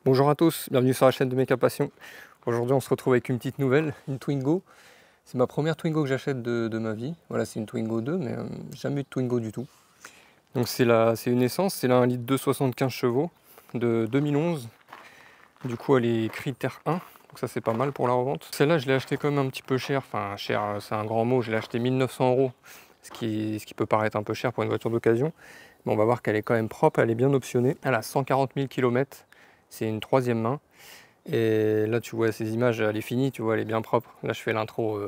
Bonjour à tous, bienvenue sur la chaîne de Méca Passion. Aujourd'hui on se retrouve avec une petite nouvelle, une Twingo. C'est ma première Twingo que j'achète de ma vie. Voilà, c'est une Twingo 2, mais jamais eu de Twingo du tout. Donc c'est une essence, c'est là 1 litre 275 chevaux de 2011. Du coup elle est critère 1, donc ça c'est pas mal pour la revente. Celle-là je l'ai achetée quand même un petit peu cher, enfin cher c'est un grand mot, je l'ai achetée 1900 €, ce qui peut paraître un peu cher pour une voiture d'occasion. Mais on va voir qu'elle est quand même propre, elle est bien optionnée. Elle a 140 000 km, c'est une troisième main. Et là tu vois ces images, elle est finie, tu vois, elle est bien propre. Là je fais l'intro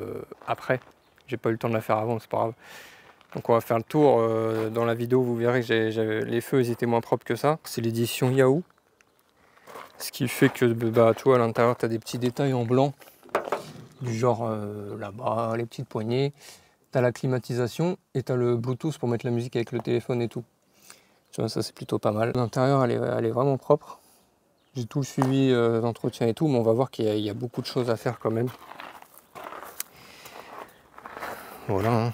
après, j'ai pas eu le temps de la faire avant, c'est pas grave. Donc on va faire le tour dans la vidéo, vous verrez que les feux ils étaient moins propres que ça. C'est l'édition Yahoo. Ce qui fait que bah, tu vois à l'intérieur tu as des petits détails en blanc. Du genre là-bas, les petites poignées. Tu as la climatisation et tu as le Bluetooth pour mettre la musique avec le téléphone et tout. Tu vois, ça c'est plutôt pas mal. L'intérieur elle est vraiment propre. J'ai tout le suivi d'entretien et tout, mais on va voir qu'il y a beaucoup de choses à faire quand même. Voilà. Hein.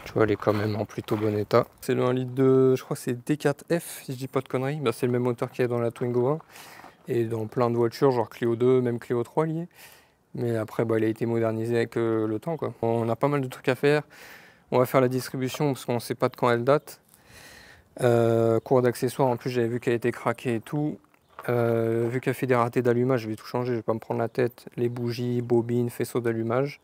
Tu vois, elle est quand même en plutôt bon état. C'est le 1 litre de, je crois que c'est D4F, si je dis pas de conneries. Bah, c'est le même moteur qu'il y a dans la Twingo 1 et dans plein de voitures, genre Clio 2, même Clio 3 lié. Mais après, bah, il a été modernisé avec le temps, quoi. On a pas mal de trucs à faire. On va faire la distribution parce qu'on ne sait pas de quand elle date. Cours d'accessoires, en plus j'avais vu qu'elle était craquée et tout. Vu qu'elle fait des ratés d'allumage, je vais tout changer, je vais pas me prendre la tête. Les bougies, bobines, faisceaux d'allumage.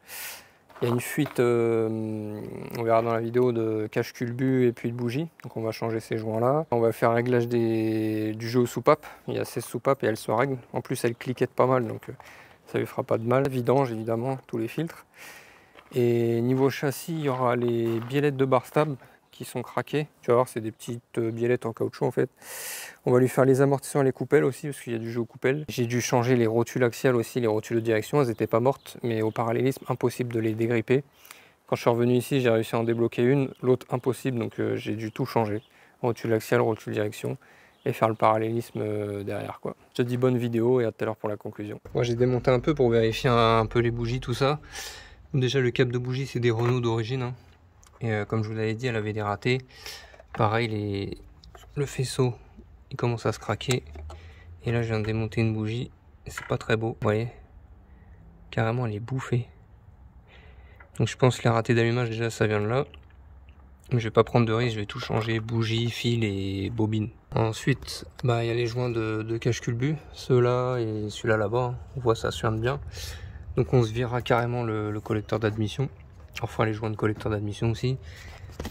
Il y a une fuite, on verra dans la vidéo, de cache-culbut et puis de bougies. Donc on va changer ces joints là. On va faire réglage du jeu aux soupapes. Il y a 16 soupapes et elles se règlent. En plus elles cliquettent pas mal, donc ça lui fera pas de mal. Vidange évidemment, tous les filtres. Et niveau châssis, il y aura les biellettes de bar stab qui sont craquées. Tu vas voir, c'est des petites biellettes en caoutchouc en fait. On va lui faire les amortisseurs et les coupelles aussi, parce qu'il y a du jeu aux coupelles. J'ai dû changer les rotules axiales aussi, les rotules de direction, elles n'étaient pas mortes, mais au parallélisme, impossible de les dégripper. Quand je suis revenu ici, j'ai réussi à en débloquer une, l'autre impossible, donc j'ai dû tout changer. Rotule axiale, rotule direction, et faire le parallélisme derrière, quoi. Je te dis bonne vidéo et à tout à l'heure pour la conclusion. Moi j'ai démonté un peu pour vérifier un peu les bougies, tout ça. Déjà le câble de bougie c'est des Renault d'origine, hein. Et comme je vous l'avais dit, elle avait des ratés. Pareil, le faisceau il commence à se craquer. Et là je viens de démonter une bougie, c'est pas très beau, vous voyez. Carrément elle est bouffée. Donc je pense que les ratés d'allumage déjà ça vient de là. Mais je vais pas prendre de risque, je vais tout changer, bougie, fil et bobine. Ensuite, bah il y a les joints de cache-culbut, ceux-là et celui-là là-bas, hein. On voit ça suinte bien. Donc on se virera carrément le collecteur d'admission. Enfin les joints de collecteur d'admission aussi.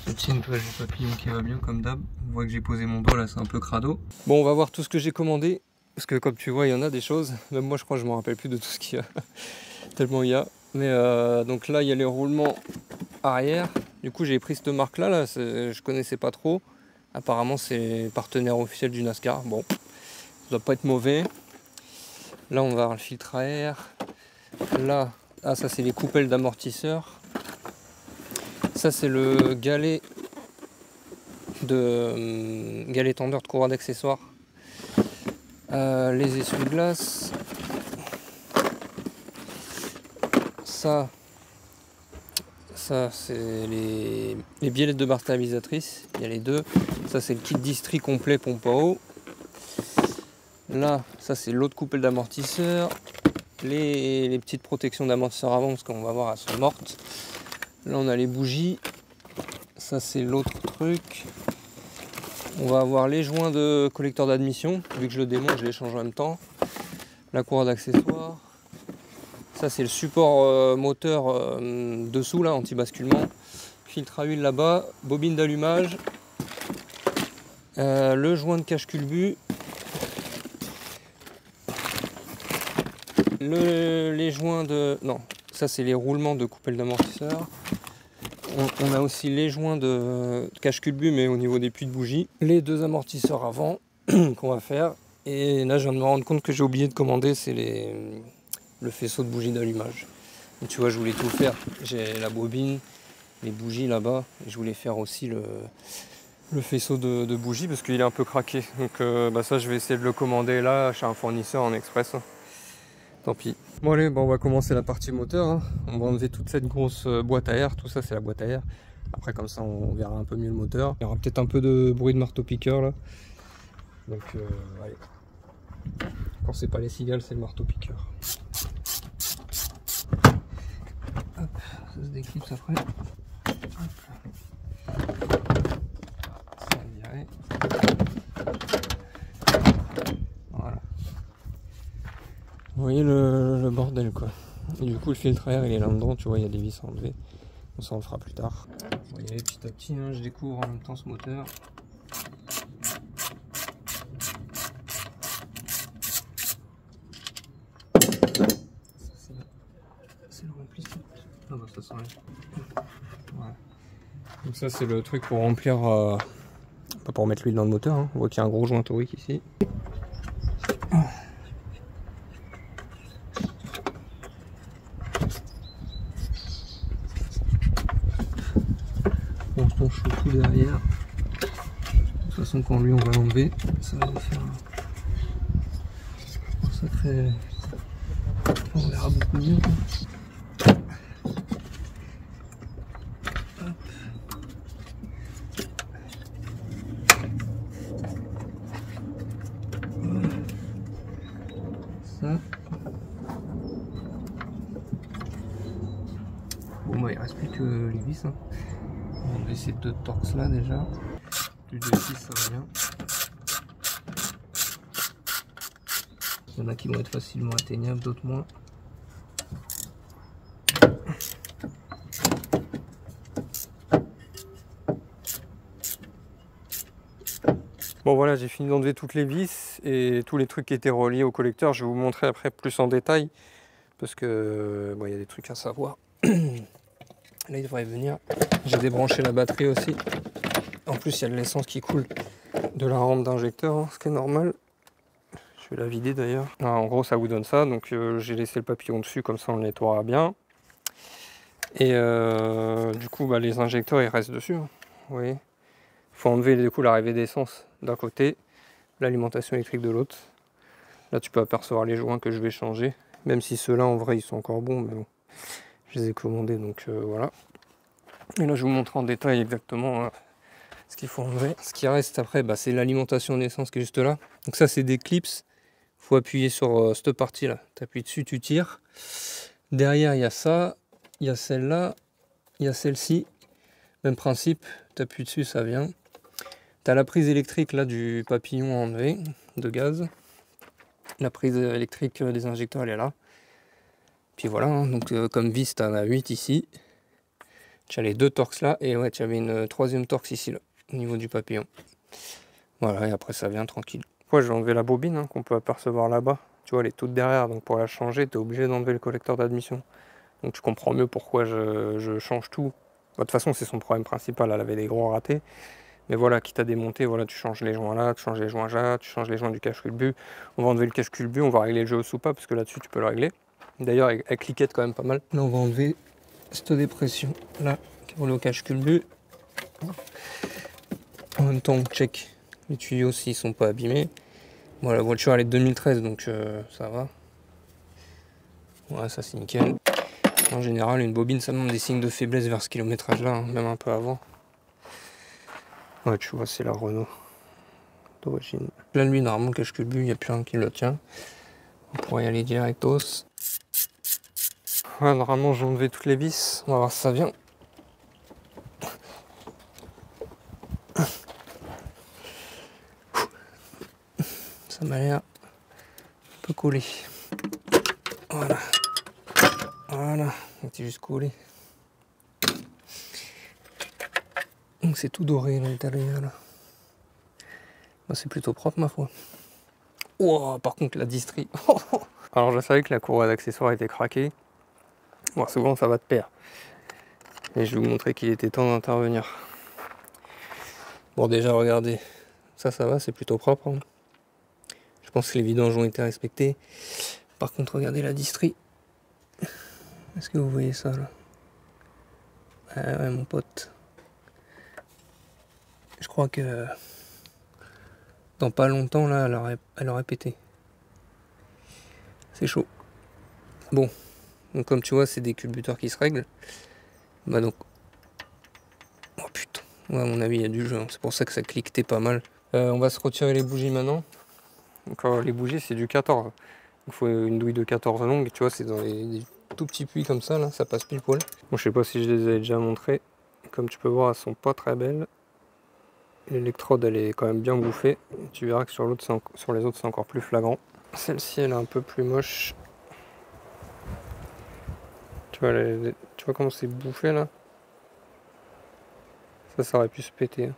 Le petit nettoyage de papillon qui va bien comme d'hab. On voit que j'ai posé mon doigt là, c'est un peu crado. Bon, on va voir tout ce que j'ai commandé. Parce que comme tu vois, il y en a des choses. Même moi je crois que je me rappelle plus de tout ce qu'il y a. Tellement il y a. Mais donc là il y a les roulements arrière. Du coup j'ai pris cette marque là, je connaissais pas trop. Apparemment c'est partenaire officiel du NASCAR. Bon, ça doit pas être mauvais. Là on va avoir le filtre à air. Là, ça c'est les coupelles d'amortisseurs. Ça c'est le galet tendeur de courroie d'accessoires. Les essuie-glaces. Ça c'est les biellettes de barre stabilisatrice. Il y a les deux. Ça c'est le kit distri complet pompe à eau. Là, ça c'est l'autre coupelle d'amortisseurs. Les petites protections d'amortisseurs avant, parce qu'on va voir, elles sont mortes. Là on a les bougies. Ça c'est l'autre truc. On va avoir les joints de collecteur d'admission. Vu que je le démonte, je les change en même temps. La courroie d'accessoires. Ça c'est le support moteur dessous là, anti-basculement. Filtre à huile là-bas. Bobine d'allumage. Le joint de cache-culbut. Les joints de... Non, ça c'est les roulements de coupelle d'amortisseur. On a aussi les joints de cache-culbut, mais au niveau des puits de bougie. Les deux amortisseurs avant qu'on va faire. Et là, je viens de me rendre compte que j'ai oublié de commander, c'est le faisceau de bougie d'allumage. Tu vois, je voulais tout faire. J'ai la bobine, les bougies là-bas. Et je voulais faire aussi le faisceau de bougie parce qu'il est un peu craqué. Donc bah ça, je vais essayer de le commander là chez un fournisseur en express. Tant pis. Bon allez, on va commencer la partie moteur, hein. On va enlever toute cette grosse boîte à air, tout ça c'est la boîte à air. Après comme ça on verra un peu mieux le moteur. Il y aura peut-être un peu de bruit de marteau-piqueur là. Donc allez. Quand c'est pas les cigales, c'est le marteau-piqueur. Hop, ça se déclipse après. Hop. Ça va virer. Voilà. Vous voyez le bordel quoi. Et du coup le filtre à air il est là-dedans, tu vois, il y a des vis à enlever. Ça on le fera plus tard. Vous voyez petit à petit, hein, je découvre en même temps ce moteur. C'est le remplissage. Ah bah ça s'enlève. Voilà. Donc ça c'est le truc pour remplir, pour mettre l'huile dans le moteur. Hein. On voit qu'il y a un gros joint torique ici. On se penche tout derrière. De toute façon quand lui on va l'enlever, ça va nous faire un sacré... On verra beaucoup mieux. Ça. Bon bah il reste plus que les vis. Hein. On va enlever ces deux torx là déjà. Plus de vis ça va bien. Il y en a qui vont être facilement atteignables, d'autres moins. Bon voilà, j'ai fini d'enlever toutes les vis et tous les trucs qui étaient reliés au collecteur. Je vais vous montrer après plus en détail parce que bon, y a des trucs à savoir. Là il devrait venir. J'ai débranché la batterie aussi. En plus il y a de l'essence qui coule de la rampe d'injecteur, hein, ce qui est normal. Je vais la vider d'ailleurs. En gros ça vous donne ça, donc j'ai laissé le papillon dessus, comme ça on le nettoiera bien. Et du coup bah, les injecteurs ils restent dessus. Hein. Vous voyez, il faut enlever du coup l'arrivée d'essence d'un côté, l'alimentation électrique de l'autre. Là tu peux apercevoir les joints que je vais changer, même si ceux-là en vrai ils sont encore bons, mais bon, je les ai commandés donc voilà. Et là je vais vous montrer en détail exactement ce qu'il faut enlever. Ce qui reste après bah, c'est l'alimentation d'essence qui est juste là. Donc ça c'est des clips. Faut appuyer sur cette partie là, tu appuies dessus, tu tires. Derrière il y a ça, il y a celle-là, il y a celle-ci. Même principe, tu appuies dessus, ça vient. Tu as la prise électrique là du papillon à enlever, de gaz. La prise électrique des injecteurs elle est là. Puis voilà, hein, donc comme vis tu en as 8 ici. Tu as les deux torx là, et ouais tu avais une troisième torx ici là, au niveau du papillon. Voilà, et après ça vient tranquille. Ouais, je vais enlever la bobine hein, qu'on peut apercevoir là-bas. Tu vois, elle est toute derrière, donc pour la changer, tu es obligé d'enlever le collecteur d'admission. Donc tu comprends mieux pourquoi je change tout. De toute façon, c'est son problème principal, elle avait des gros ratés. Mais voilà, quitte à démonter, voilà, tu changes les joints là, tu changes les joints là, tu changes les joints du cache-culbut. On va enlever le cache-culbut, on va régler le géos ou pas, parce que là-dessus, tu peux le régler. D'ailleurs, elle cliquette quand même pas mal. Là, on va enlever cette dépression là, qui est au cache-culbut. En même temps, on check les tuyaux s'ils sont pas abîmés. Bon, la voiture elle est de 2013 donc ça va. Ouais, ça c'est nickel. En général, une bobine ça montre des signes de faiblesse vers ce kilométrage là, hein, même un peu avant. Ouais, tu vois, c'est la Renault d'origine. Là, lui, normalement, le cache-culbut, il n'y a plus rien qui le tient. On pourrait y aller directos. Ouais, normalement, j'ai enlevé toutes les vis. On va voir si ça vient. Ça m'a l'air un peu collé. Voilà. Voilà. On était juste collé. Donc c'est tout doré à l'intérieur là. Bah, c'est plutôt propre ma foi. Oh, par contre la distrie. Alors je savais que la courroie d'accessoires était craquée. Bon, souvent ça va de pair. Et je vais vous montrer qu'il était temps d'intervenir. Bon déjà regardez. Ça va, c'est plutôt propre. Hein. Je pense que les vidanges ont été respectées. Par contre regardez la distrie. Est-ce que vous voyez ça là? Ah ouais mon pote. Je crois que dans pas longtemps là elle aurait pété. C'est chaud. Bon, donc comme tu vois c'est des culbuteurs qui se règlent. donc. Oh putain. Ouais à mon avis il y a du jeu. Hein. C'est pour ça que ça cliquetait pas mal. On va se retirer les bougies maintenant. Donc, les bougies, c'est du 14. Il faut une douille de 14 longue. Tu vois, c'est dans des tout petits puits comme ça, là, ça passe pile poil. Bon, je sais pas si je les ai déjà montrées. Comme tu peux voir, elles sont pas très belles. L'électrode, elle est quand même bien bouffée. Tu verras que sur les autres, c'est encore plus flagrant. Celle-ci, elle est un peu plus moche. Tu vois comment c'est bouffé là? Ça aurait pu se péter.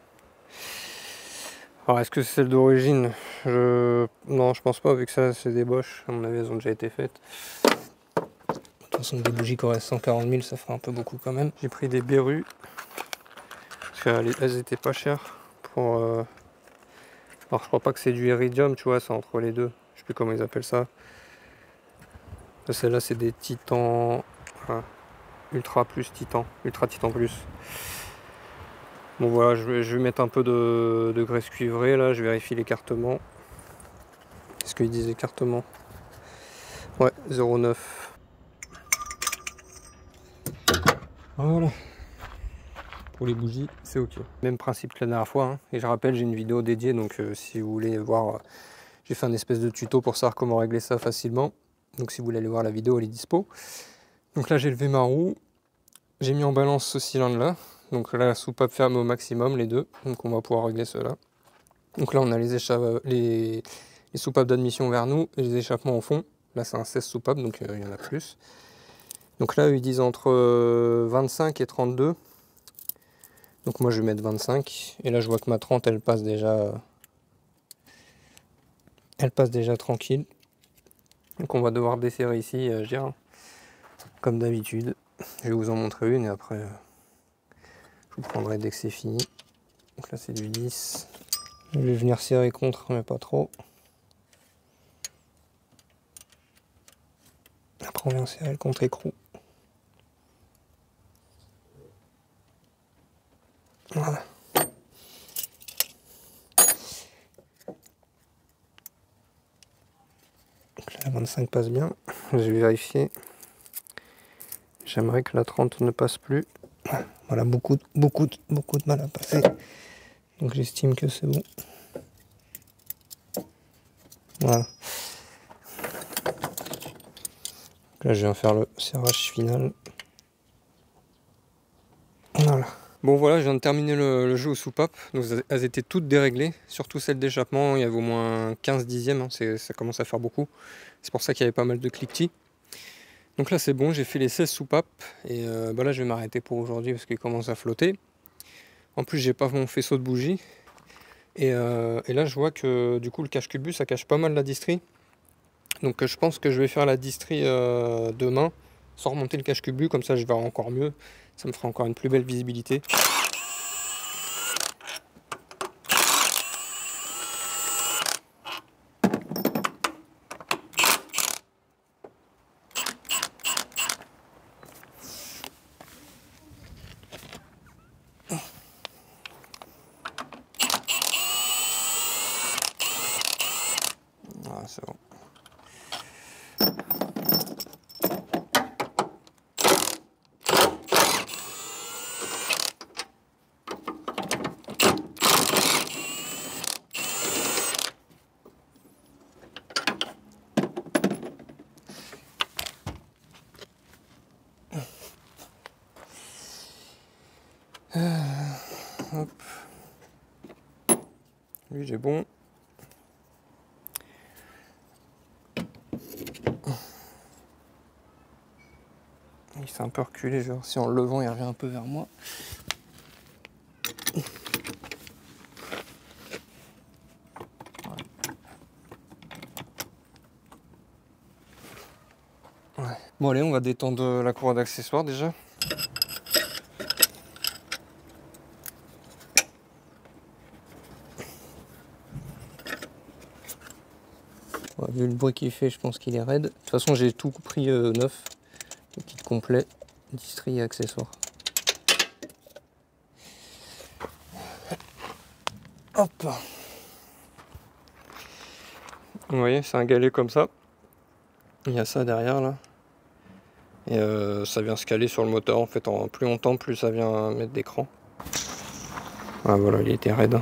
Alors, est-ce que c'est celle d'origine? Non, je pense pas, vu que ça, c'est des Bosch. À mon avis, elles ont déjà été faites. De toute façon, des bougies qui auraient 140 000, ça ferait un peu beaucoup quand même. J'ai pris des Berus. Parce qu'elles étaient pas chères. Alors, je crois pas que c'est du iridium, tu vois, c'est entre les deux. Je sais plus comment ils appellent ça. Celle-là, c'est des titans. Enfin, ultra plus titan. Ultra titan plus. Bon, voilà, je vais mettre un peu de graisse cuivrée là. Je vérifie l'écartement. Est-ce qu'ils disent écartement? Ouais, 0,9. Voilà. Pour les bougies, c'est ok. Même principe que la dernière fois. Hein. Et je rappelle, j'ai une vidéo dédiée. Donc, si vous voulez voir, j'ai fait un espèce de tuto pour savoir comment régler ça facilement. Donc, si vous voulez aller voir la vidéo, elle est dispo. Donc là, j'ai levé ma roue. J'ai mis en balance ce cylindre là. Donc là, la soupape ferme au maximum, les deux. Donc, on va pouvoir régler cela. Donc là, on a les soupapes d'admission vers nous et les échappements au fond. Là, c'est un 16 soupapes, donc il y en a plus. Donc là, ils disent entre 25 et 32. Donc moi, je vais mettre 25. Et là, je vois que ma 30, elle passe déjà tranquille. Donc on va devoir desserrer ici, je dirais, comme d'habitude. Je vais vous en montrer une et après, je vous prendrai dès que c'est fini. Donc là, c'est du 10. Je vais venir serrer contre, mais pas trop. Après, on vient serrer le contre-écrou. Voilà. Donc là, la 25 passe bien. Je vais vérifier. J'aimerais que la 30 ne passe plus. Voilà, beaucoup de mal à passer. Donc j'estime que c'est bon. Voilà. Donc là, je viens faire le serrage final. Voilà. Bon voilà, je viens de terminer le jeu aux soupapes. Donc elles étaient toutes déréglées, surtout celle d'échappement, il y avait au moins 15 dixièmes, hein. Ça commence à faire beaucoup. C'est pour ça qu'il y avait pas mal de cliquetis. Donc là c'est bon, j'ai fait les 16 soupapes et bah là je vais m'arrêter pour aujourd'hui parce qu'il commence à flotter. En plus j'ai pas mon faisceau de bougie. Et là je vois que du coup le cache-cubu ça cache pas mal la distrie. Donc je pense que je vais faire la distrie demain sans remonter le cache-cubu, comme ça je verrai encore mieux. Ça me fera encore une plus belle visibilité. Voilà, c'est bon. Hop. Lui j'ai bon. Il s'est un peu reculé, genre si en le levant il revient un peu vers moi. Ouais. Bon allez, on va détendre la courroie d'accessoires déjà. Ouais, vu le bruit qu'il fait, je pense qu'il est raide. De toute façon, j'ai tout pris neuf. Le kit complet, distri et accessoires. Hop. Vous voyez, c'est un galet comme ça. Il y a ça derrière là. Et ça vient se caler sur le moteur. En fait, plus on tend, plus ça vient mettre d'écran. Ah voilà, il était raide.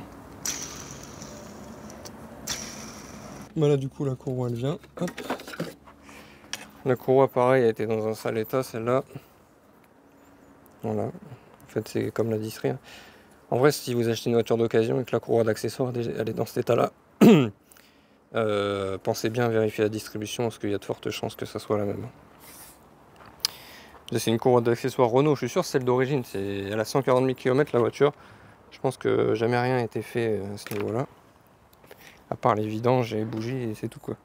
Voilà, du coup la courroie elle vient. Hop. La courroie pareil, elle était dans un sale état celle-là. Voilà. En fait c'est comme la disserie. En vrai si vous achetez une voiture d'occasion et que la courroie d'accessoires elle est dans cet état-là, pensez bien à vérifier la distribution parce qu'il y a de fortes chances que ça soit la même. C'est une courroie d'accessoires Renault, je suis sûr celle d'origine. Elle a 140 000 km la voiture. Je pense que jamais rien n'a été fait à ce niveau-là. À part les vidanges et les bougies et c'est tout quoi.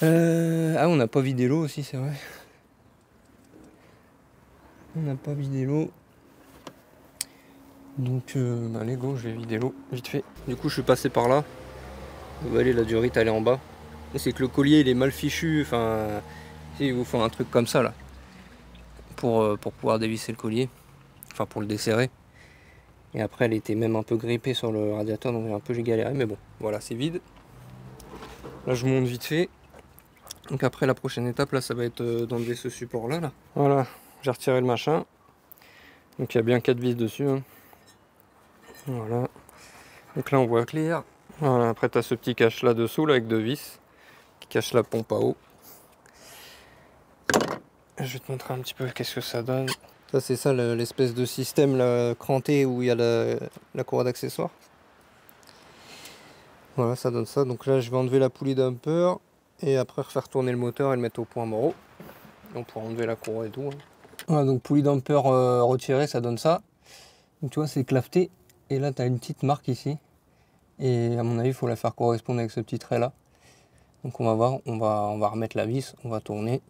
Ah on n'a pas vidé l'eau aussi c'est vrai. On n'a pas vidé l'eau. Donc allez go, je vais vider l'eau vite fait. Du coup je suis passé par là. Vous voyez la durite elle est en bas. Et c'est que le collier il est mal fichu. Enfin il vous faut un truc comme ça là. Pour pouvoir dévisser le collier. Enfin pour le desserrer. Et après elle était même un peu grippée sur le radiateur donc j'ai galéré mais bon voilà c'est vide. Là je monte vite fait. Donc après la prochaine étape là ça va être d'enlever ce support là. Voilà, j'ai retiré le machin. Donc il y a bien 4 vis dessus. Hein. Voilà. Donc là on voit clair. Voilà, après tu as ce petit cache là dessous là avec 2 vis qui cache la pompe à eau. Je vais te montrer un petit peu qu'est-ce que ça donne. Ça c'est ça l'espèce de système là, cranté où il y a la courroie d'accessoires. Voilà ça donne ça. Donc là je vais enlever la poulie dumper et après refaire tourner le moteur et le mettre au point mort. On pourra enlever la courroie et tout. Hein. Voilà donc poulie dumper retirée ça donne ça. Donc tu vois c'est claveté et là tu as une petite marque ici. Et à mon avis il faut la faire correspondre avec ce petit trait là. Donc on va voir, on va remettre la vis, on va tourner.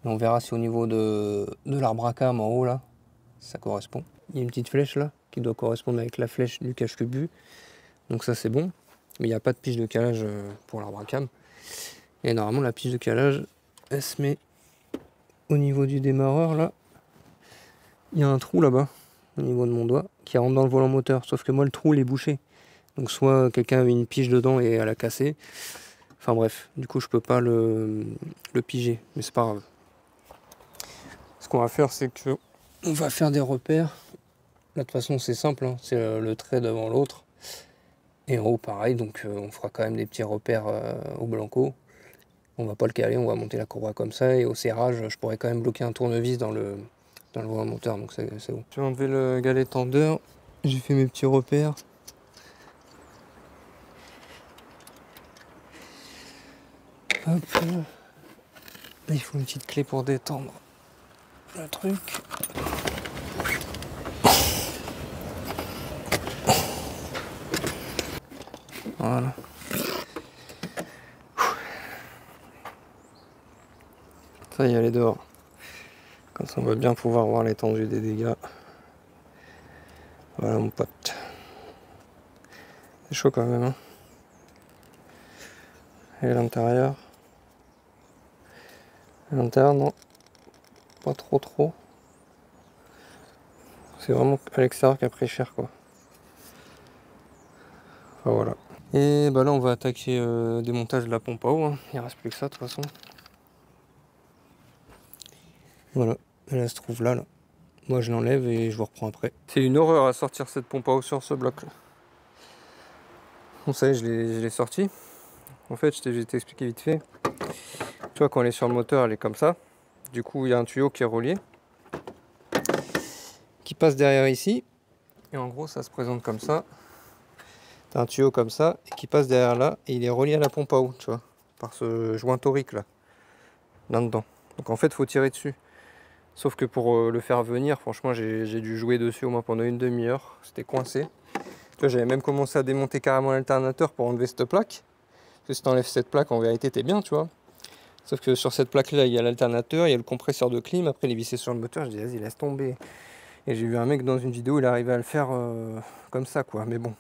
Et on verra si au niveau de l'arbre à cam en haut là, ça correspond. Il y a une petite flèche là qui doit correspondre avec la flèche du cache-cubu. Donc ça c'est bon. Mais il n'y a pas de pige de calage pour l'arbre à cam. Et normalement la pige de calage, elle se met au niveau du démarreur là. Il y a un trou là-bas, au niveau de mon doigt, qui rentre dans le volant moteur. Sauf que moi le trou il est bouché. Donc soit quelqu'un avait une pige dedans et elle a cassé. Enfin bref, du coup je peux pas le piger. Mais c'est pas grave. Ce qu'on va faire, c'est que on va faire des repères. Là, de toute façon, c'est simple, hein. C'est le trait devant l'autre. Et en haut, pareil, donc on fera quand même des petits repères au blanco. On va pas le caler, on va monter la courroie comme ça. Et au serrage, je pourrais quand même bloquer un tournevis dans le volant moteur, donc c'est bon. Je vais enlever le galet tendeur. J'ai fait mes petits repères. Hop. Là, il faut une petite clé pour détendre le truc. Voilà. Ça y est, elle est dehors. Comme ça, on va bien pouvoir voir l'étendue des dégâts. Voilà, mon pote. C'est chaud quand même. Hein. Et l'intérieur. L'intérieur, non. Pas trop. C'est vraiment à l'extérieur qui a pris cher, quoi. Enfin, voilà. Et bah là, on va attaquer démontage de la pompe à eau. Hein. Il ne reste plus que ça, de toute façon. Voilà. Elle se trouve là. Moi, je l'enlève et je vous reprends après. C'est une horreur à sortir cette pompe à eau sur ce bloc. Là. Bon, ça y est, je l'ai sorti. En fait, je vais t'expliquer vite fait. Tu vois, quand elle est sur le moteur, elle est comme ça. Du coup, il y a un tuyau qui est relié. Qui passe derrière ici. Et en gros, ça se présente comme ça. T'as un tuyau comme ça et qui passe derrière là. Et il est relié à la pompe à eau, tu vois. Par ce joint torique là. Là-dedans. Donc en fait, il faut tirer dessus. Sauf que pour le faire venir, franchement, j'ai dû jouer dessus au moins pendant une demi-heure. C'était coincé. Tu vois, j'avais même commencé à démonter carrément l'alternateur pour enlever cette plaque. Parce que si tu enlèves cette plaque, en vérité, t'es bien, tu vois. Sauf que sur cette plaque-là, il y a l'alternateur, il y a le compresseur de clim. Après, il est vissé sur le moteur. Je dis, vas-y, laisse tomber. Et j'ai vu un mec dans une vidéo, il arrivait à le faire comme ça, quoi. Mais bon,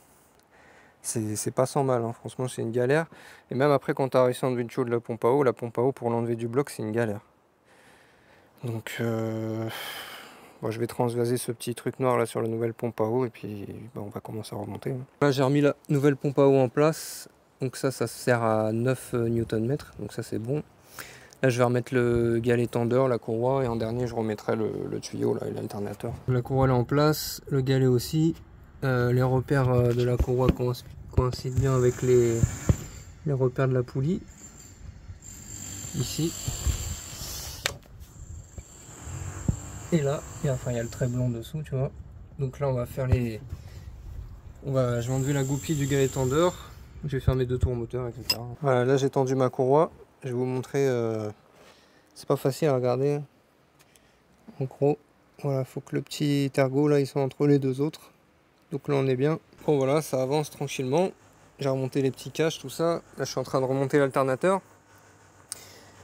c'est pas sans mal. Hein. Franchement, c'est une galère. Et même après, quand tu as réussi à enlever une chaude de la pompe à eau pour l'enlever du bloc, c'est une galère. Donc, bon, je vais transvaser ce petit truc noir là sur la nouvelle pompe à eau et puis bah, on va commencer à remonter. Hein. Là, j'ai remis la nouvelle pompe à eau en place. Donc ça sert à 9 Nm. Donc ça, c'est bon. Là, je vais remettre le galet tendeur, la courroie, et en dernier, je remettrai le tuyau là, et l'alternateur. La courroie est en place, le galet aussi. Les repères de la courroie coïncident bien avec les les repères de la poulie. Ici. Et là, il y a le trait blanc dessous, tu vois. Donc là, on va faire les... je vais enlever la goupille du galet tendeur. Je vais faire mes 2 tours moteur, etc. Voilà, là j'ai tendu ma courroie. Je vais vous montrer. C'est pas facile à regarder. En gros, voilà, faut que le petit ergot là, il soit entre les 2 autres. Donc là, on est bien. Bon voilà, ça avance tranquillement. J'ai remonté les petits caches, tout ça. Là, je suis en train de remonter l'alternateur.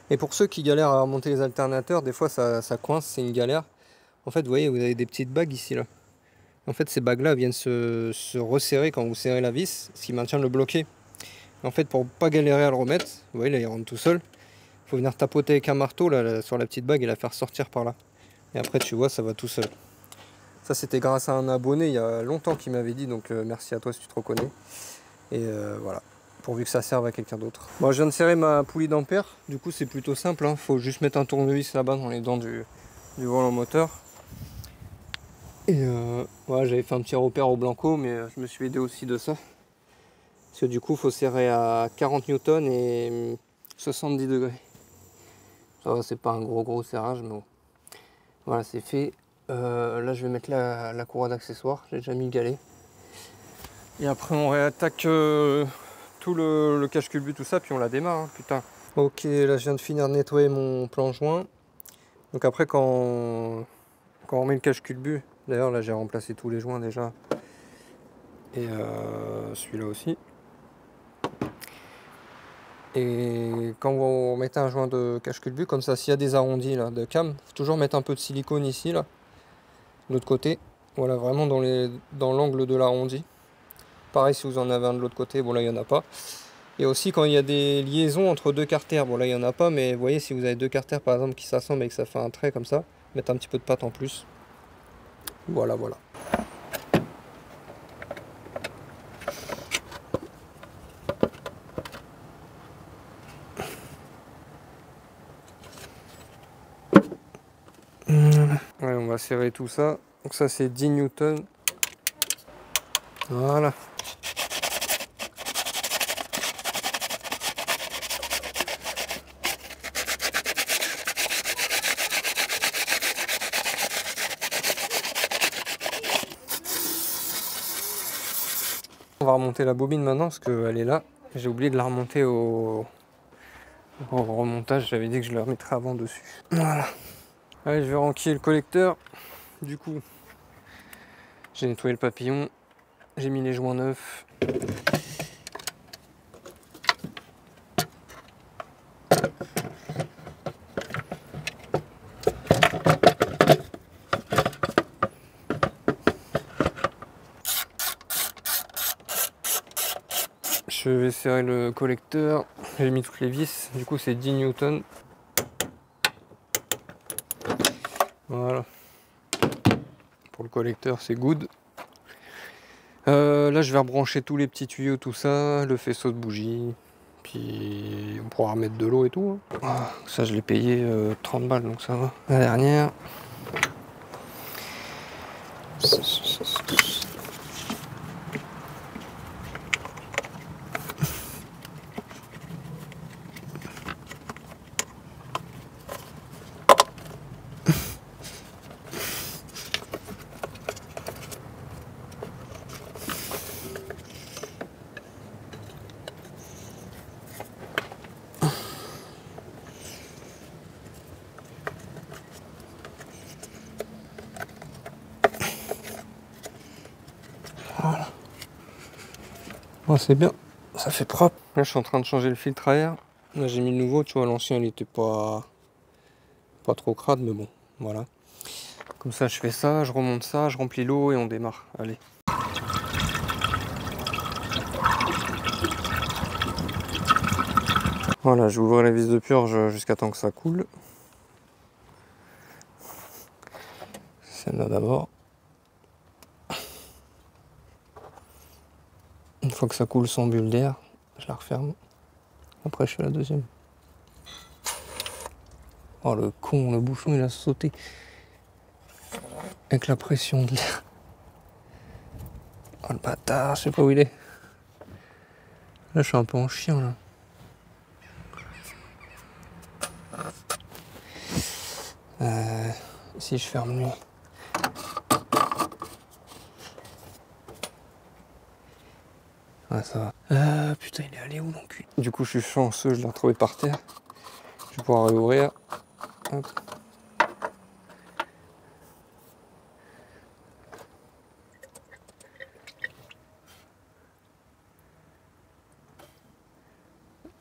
Et pour ceux qui galèrent à remonter les alternateurs, des fois ça coince, c'est une galère. En fait, vous voyez, vous avez des petites bagues ici là. En fait, ces bagues-là viennent se resserrer quand vous serrez la vis, ce qui maintient le bloqué. En fait, pour pas galérer à le remettre, vous voyez, là, il rentre tout seul. Il faut venir tapoter avec un marteau là, sur la petite bague et la faire sortir par là. Et après, tu vois, ça va tout seul. Ça, c'était grâce à un abonné il y a longtemps qui m'avait dit, donc merci à toi si tu te reconnais. Et voilà, pourvu que ça serve à quelqu'un d'autre. Bon, je viens de serrer ma poulie d'ampère. Du coup, c'est plutôt simple, hein. Faut juste mettre un tournevis là-bas dans les dents du volant moteur. Et voilà, j'avais fait un petit repère au blanco, mais je me suis aidé aussi de ça. Parce que du coup, il faut serrer à 40 newtons et 70 degrés. Ça va, c'est pas un gros serrage, mais bon. Voilà, c'est fait. Là, je vais mettre la courroie d'accessoires. J'ai déjà mis le galet. Et après, on réattaque tout le cache-culbut, tout ça, puis on la démarre, hein, putain. Ok, là, je viens de finir de nettoyer mon plan joint. Donc après, quand on remet le cache-culbut, d'ailleurs, là, j'ai remplacé tous les joints déjà. Et celui-là aussi. Et quand vous remettez un joint de cache-culbut, comme ça, s'il y a des arrondis là, de cam, faut toujours mettre un peu de silicone ici, là, de l'autre côté. Voilà, vraiment dans l'angle de l'arrondi. Pareil, si vous en avez un de l'autre côté, bon là, il n'y en a pas. Et aussi, quand il y a des liaisons entre 2 carters, bon là, il n'y en a pas, mais vous voyez, si vous avez 2 carters, par exemple, qui s'assemblent et que ça fait un trait comme ça, mettre un petit peu de pâte en plus. Voilà. Ouais, on va serrer tout ça. Donc ça c'est 10 newtons. Voilà. On va remonter la bobine maintenant parce qu'elle est là. J'ai oublié de la remonter au remontage. J'avais dit que je la remettrais avant dessus. Voilà. Allez, je vais renquiller le collecteur. Du coup, j'ai nettoyé le papillon. J'ai mis les joints neufs. Je vais serrer le collecteur. J'ai mis toutes les vis. Du coup, c'est 10 newtons. Voilà. Pour le collecteur, c'est good. Là, je vais rebrancher tous les petits tuyaux, tout ça, le faisceau de bougie. Puis on pourra remettre de l'eau et tout. Hein. Ah, ça, je l'ai payé 30 balles, donc ça va. La dernière. Voilà. Oh, c'est bien, ça fait propre. Là, je suis en train de changer le filtre à air. Là, j'ai mis le nouveau, tu vois, l'ancien, il était pas trop crade, mais bon, voilà. Comme ça, je fais ça, je remonte ça, je remplis l'eau et on démarre. Allez. Voilà, je vais ouvrir la vis de purge jusqu'à temps que ça coule. Celle-là d'abord. Une fois que ça coule sans bulle d'air, je la referme. Après, je fais la deuxième. Oh le con, le bouchon il a sauté. Avec la pression de l'air. Oh le bâtard, je sais pas où il est. Là, je suis un peu en chien là. si je ferme lui. Ah ça va. Putain il est allé où mon cul? Du coup je suis chanceux, je l'ai retrouvé par terre. Je vais pouvoir réouvrir. Hop.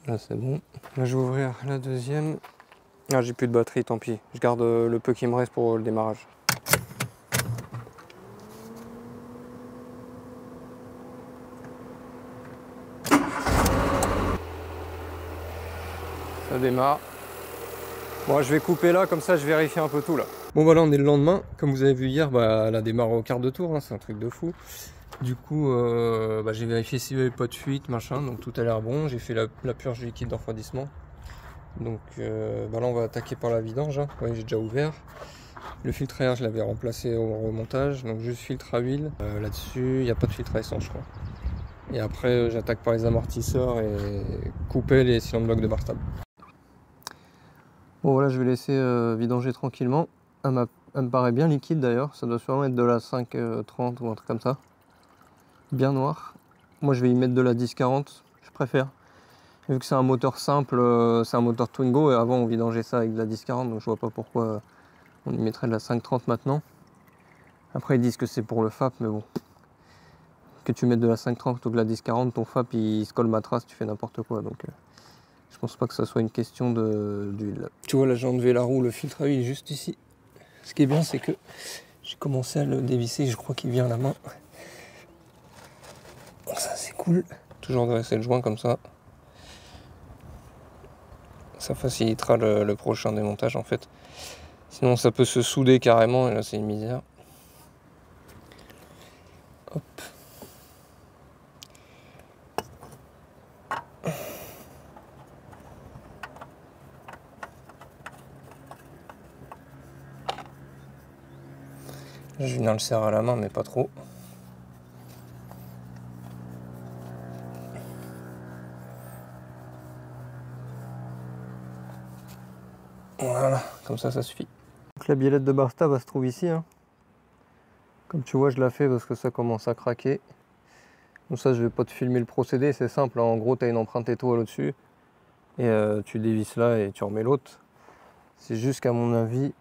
Là c'est bon. Là je vais ouvrir la deuxième. Ah j'ai plus de batterie, tant pis. Je garde le peu qui me reste pour le démarrage. Ça démarre. Bon je vais couper là, comme ça je vérifie un peu tout là. Bon bah là on est le lendemain. Comme vous avez vu hier, bah, elle a démarré au quart de tour, hein, c'est un truc de fou. Du coup, bah, j'ai vérifié s'il n'y avait pas de fuite, machin, donc tout a l'air bon. J'ai fait la purge du liquide de refroidissement. Donc bah là, on va attaquer par la vidange. Hein. Ouais, j'ai déjà ouvert. Le filtre à air, je l'avais remplacé au remontage, donc juste filtre à huile. Là-dessus, il n'y a pas de filtre à essence, je crois. Et après, j'attaque par les amortisseurs et couper les cylindres blocs de bar stable. Bon, voilà, je vais laisser vidanger tranquillement. Elle me paraît bien liquide d'ailleurs. Ça doit sûrement être de la 5,30 ou un truc comme ça. Bien noir. Moi je vais y mettre de la 10-40, je préfère. Vu que c'est un moteur simple, c'est un moteur Twingo et avant on vidangeait ça avec de la 10-40, donc je vois pas pourquoi on y mettrait de la 5,30 maintenant. Après ils disent que c'est pour le FAP, mais bon. Que tu mettes de la 5,30 ou de la 10-40, ton FAP il se colle ma trace, tu fais n'importe quoi. Donc je pense pas que ça soit une question d'huile. Tu vois là j'ai enlevé la roue, le filtre à huile est juste ici. Ce qui est bien c'est que j'ai commencé à le dévisser, je crois qu'il vient à la main. Bon, ça c'est cool. Toujours dresser le joint comme ça. Ça facilitera le prochain démontage en fait. Sinon ça peut se souder carrément et là c'est une misère. Hop. Là, je viens le serrer à la main mais pas trop. Voilà, comme ça suffit. Donc la biellette de bar stable se trouve ici. Hein. Comme tu vois je la fais parce que ça commence à craquer. Donc ça je vais pas te filmer le procédé, c'est simple. Hein. En gros tu as une empreinte étoile au-dessus. Et tu dévisses là et tu remets l'autre. C'est juste qu'à mon avis,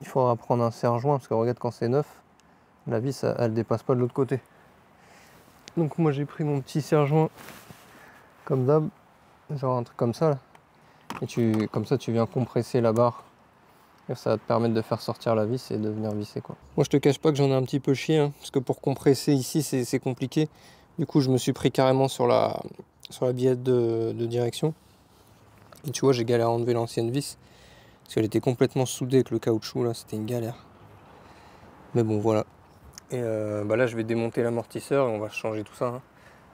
il faudra prendre un serre-joint parce que regarde quand c'est neuf, la vis elle dépasse pas de l'autre côté. Donc moi j'ai pris mon petit serre-joint comme d'hab, genre un truc comme ça là. Et comme ça tu viens compresser la barre. Et ça va te permettre de faire sortir la vis et de venir visser quoi. Moi je te cache pas que j'en ai un petit peu chié hein, parce que pour compresser ici c'est compliqué. Du coup je me suis pris carrément sur la billette de direction. Et tu vois j'ai galéré à enlever l'ancienne vis. Parce qu'elle était complètement soudée avec le caoutchouc là, c'était une galère. Mais bon voilà. Et bah là je vais démonter l'amortisseur et on va changer tout ça. Hein,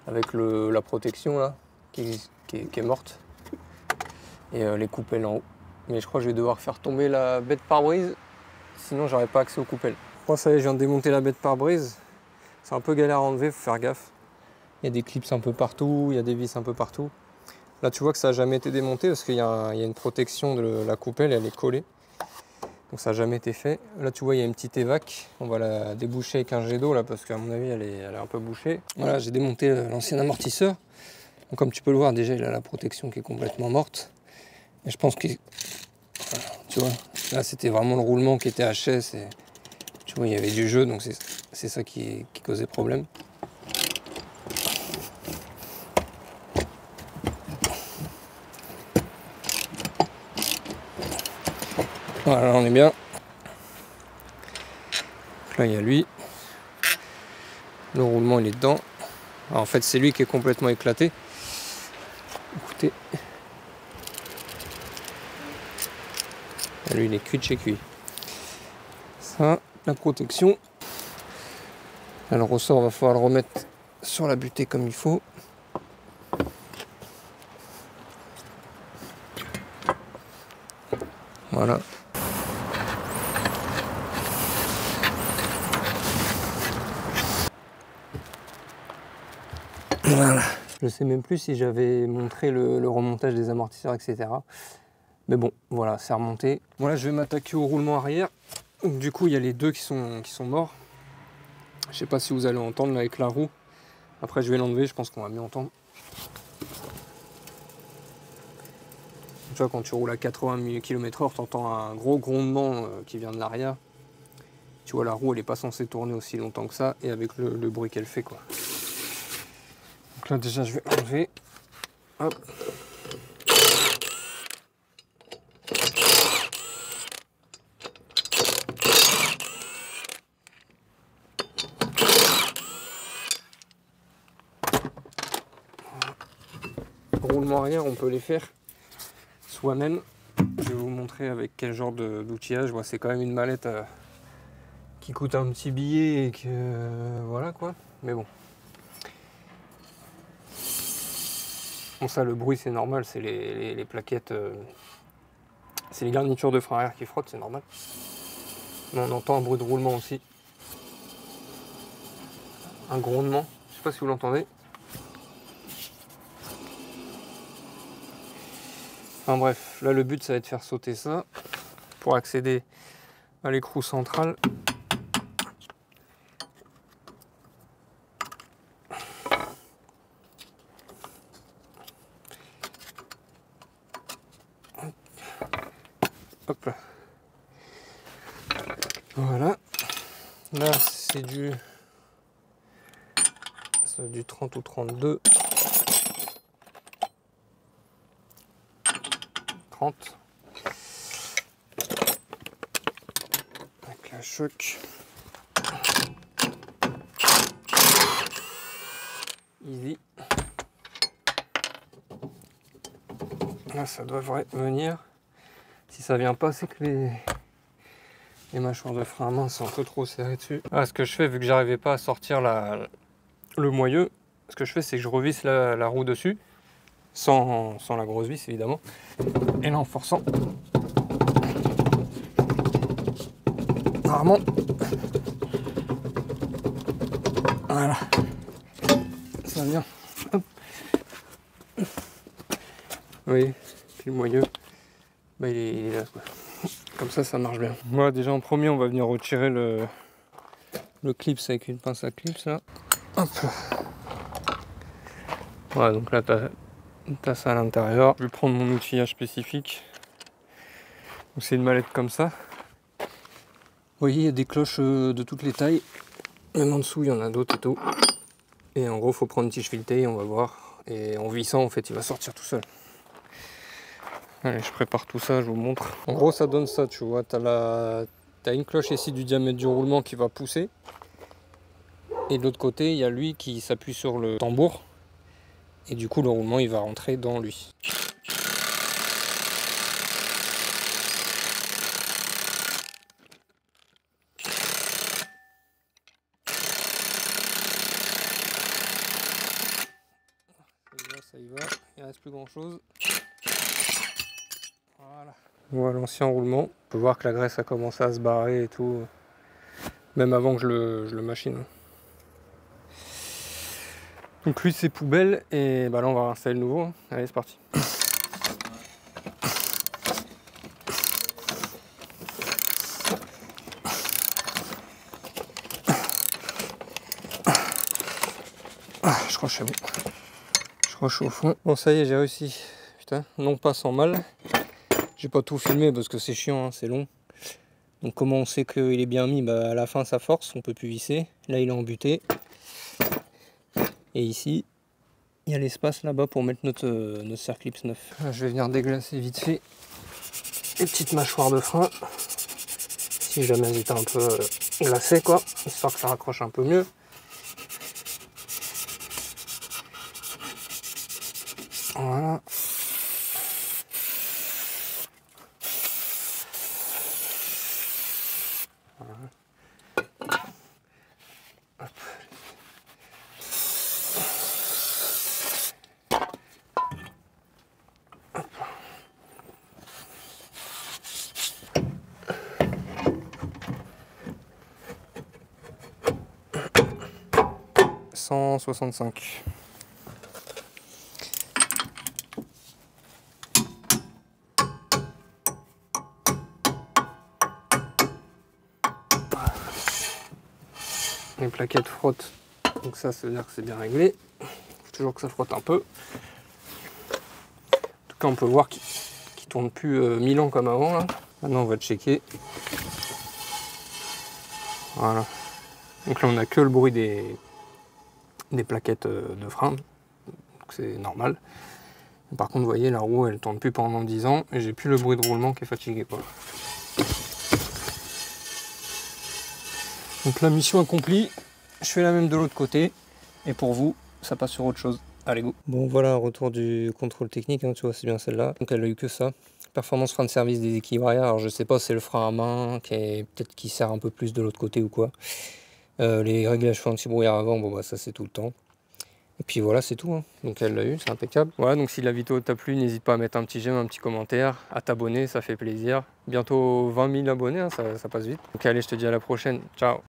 avec la protection là, qui est morte. Et les coupelles en haut. Mais je crois que je vais devoir faire tomber la baie de pare-brise. Sinon j'aurai pas accès aux coupelles. Moi ça y est, je viens de démonter la baie de pare-brise. C'est un peu galère à enlever, faut faire gaffe. Il y a des clips un peu partout, il y a des vis un peu partout. Là tu vois que ça n'a jamais été démonté parce qu'il y a une protection de la coupelle, elle est collée. Donc ça n'a jamais été fait. Là tu vois il y a une petite évac. On va la déboucher avec un jet d'eau là parce qu'à mon avis elle est un peu bouchée. Voilà, j'ai démonté l'ancien amortisseur. Donc comme tu peux le voir déjà il a la protection qui est complètement morte. Et je pense que tu vois, là c'était vraiment le roulement qui était HS. Et, tu vois il y avait du jeu donc c'est ça qui causait problème. Voilà, on est bien. Donc là, il y a lui. Le roulement, il est dedans. Alors, en fait, c'est lui qui est complètement éclaté. Écoutez. Lui, il est cuit de chez cuit. Ça, la protection. Là, le ressort, va falloir le remettre sur la butée comme il faut. Voilà. Voilà. Je sais même plus si j'avais montré le remontage des amortisseurs, etc. Mais bon, voilà, c'est remonté. Voilà, je vais m'attaquer au roulement arrière. Donc, du coup, il y a les deux qui sont morts. Je sais pas si vous allez entendre là avec la roue. Après, je vais l'enlever, je pense qu'on va mieux entendre. Tu vois, quand tu roules à 80 km/h, tu entends un gros grondement qui vient de l'arrière. Tu vois, la roue, elle n'est pas censée tourner aussi longtemps que ça, et avec le bruit qu'elle fait, quoi. Donc là, déjà, je vais enlever. Hop. Roulement arrière, on peut les faire soi-même. Je vais vous montrer avec quel genre d'outillage. C'est quand même une mallette qui coûte un petit billet et que voilà quoi. Mais bon. Bon, ça, le bruit, c'est normal. C'est les plaquettes. C'est les garnitures de frein arrière qui frottent, c'est normal. Mais on entend un bruit de roulement aussi. Un grondement. Je sais pas si vous l'entendez. Enfin bref, là le but ça va être de faire sauter ça pour accéder à l'écrou central. Hop là. Voilà. Là c'est du 30 ou 32. 30. Avec la choc. Easy. Là ça devrait venir. Si ça vient pas, c'est que les mâchoires de frein à main sont un peu trop serrées dessus. Ah, ce que je fais, vu que j'arrivais pas à sortir le moyeu, ce que je fais c'est que je revisse la roue dessus, sans la grosse vis évidemment, et là en forçant, rarement, voilà, ça vient. Hop. Oui, puis le moyeu, bah, il est là quoi. Comme ça marche bien. Moi déjà en premier on va venir retirer le clips avec une pince à clips là. Hop. Voilà, donc là t'as ça à l'intérieur. Je vais prendre mon outillage spécifique. C'est une mallette comme ça. Vous voyez, il y a des cloches de toutes les tailles. Même en dessous, il y en a d'autres et tout. Et en gros, faut prendre une tige filetée, on va voir. Et en vissant, en fait, il va sortir tout seul. Allez, je prépare tout ça, je vous montre. En gros, ça donne ça, tu vois. T'as une cloche ici du diamètre du roulement qui va pousser. Et de l'autre côté, il y a lui qui s'appuie sur le tambour. Et du coup, le roulement, il va rentrer dans lui. Ça y va, il ne reste plus grand chose. Voilà. Voilà l'ancien roulement. On peut voir que la graisse a commencé à se barrer et tout. Même avant que je le machine. Donc lui c'est poubelle et bah là on va réinstaller le nouveau. Allez c'est parti. Je crois que je suis bon. Je crois que je suis au fond. Bon ça y est j'ai réussi. Putain, non pas sans mal. J'ai pas tout filmé parce que c'est chiant, hein, c'est long. Donc comment on sait qu'il est bien mis? Bah à la fin ça force, on peut plus visser. Là il est embuté. Et ici, il y a l'espace là-bas pour mettre notre Serclips 9. Je vais venir déglacer vite fait les petites mâchoires de frein. Si jamais elles étaient un peu glacées quoi, histoire que ça raccroche un peu mieux. Voilà. Hop. 165. plaquettes frottent, donc ça veut dire que c'est bien réglé. Il faut toujours que ça frotte un peu. En tout cas, on peut voir qu'il tourne plus 1000 ans comme avant là. Maintenant on va checker. Voilà. Donc là on a que le bruit des plaquettes de frein, donc c'est normal. Par contre, vous voyez, la roue elle tourne plus pendant 10 ans et j'ai plus le bruit de roulement qui est fatigué, quoi. Donc la mission accomplie, je fais la même de l'autre côté et pour vous, ça passe sur autre chose. Allez go. Bon voilà, retour du contrôle technique, hein, tu vois, c'est bien celle-là. Donc elle a eu que ça. Performance frein de service des équilibres arrière. Alors je sais pas, c'est le frein à main qui est peut-être qui sert un peu plus de l'autre côté ou quoi. Les réglages frein anti-brouillard avant, bon bah ça c'est tout le temps. Et puis voilà, c'est tout, hein. Donc elle l'a eu, c'est impeccable. Voilà, donc si la vidéo t'a plu, n'hésite pas à mettre un petit j'aime, un petit commentaire, à t'abonner, ça fait plaisir. Bientôt 20 000 abonnés, hein, ça passe vite. Donc allez, je te dis à la prochaine, ciao.